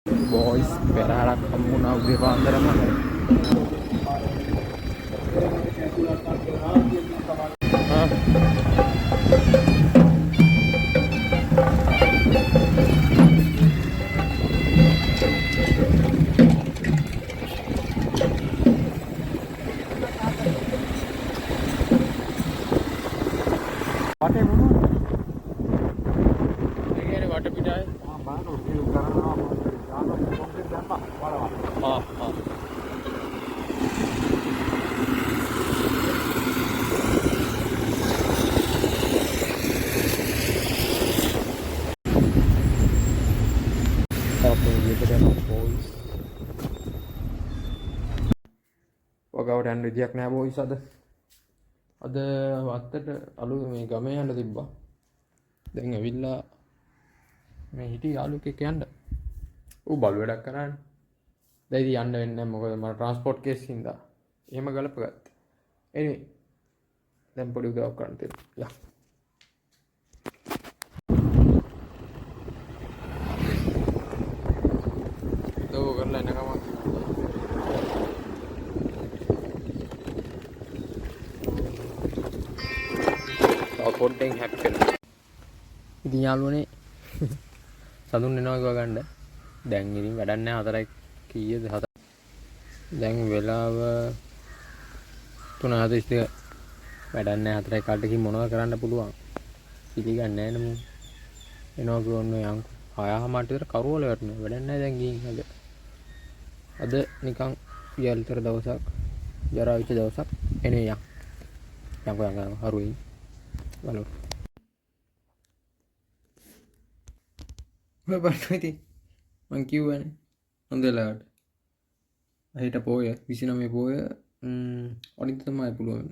Boys පෙරහරක් හම්බුණා උදේ පාන්දරම. වටේ මොනවද? ඒ කියන්නේ වටපිටාය. බලන්න ඔය කරනවා යාන කොම්ප්ලීට් දැම්මා බලවා. අපේ විදිහට යනවා බෝයිස්. වගාවට යන්න විදියක් නෑ බෝයිස් අද. අද වත්තට අලු මේ ගමේ යන්න තිබ්බා. දැන් ඇවිල්ලා මේ හිටිය යාළුවෙක් එක්ක යන්න. ඌ බලු වැඩක් කරානේ. දැන් ඉතින් යන්න වෙන්නේ නැහැ මොකද මම ට්‍රාන්ස්පෝර්ට් කේස් හින්දා. එහෙම ගලපගත්තා. එනේ දැන් පොඩි උදව්වක් කරන්න තියෙනවා. යා. දෝ කරලා එනකම පොඩ්ඩෙන් හැප්පෙනවා. ඉතින් යාළුවනේ සතුන් එනවා කිව්වා ගන්න. දැන් ඉතින් වැඩක් නැහැ 4යි කීයද 7. දැන් වෙලාව 3:42. වැඩක් නැහැ 4යි කාලට කි මොනවද කරන්න පුළුවන්. පිළිගන්නේ නැහැ නේ මම. එනවා කියවන්න යන්කෝ. 6:00 විතර කරවල වැටෙනවා. වැඩක් නැහැ දැන් ගිහින් අද නිකන් යාළුතර දවසක් ජරා වෙච්ච දවසක් එනේ යන්කෝ හරුයි බලන්න. ඔය බලන්න ඉතින් මං කිව්වනේ හොඳ වෙලාවට. අහිට පොය 29 පොය අනිත් තමයි පුළුවන්.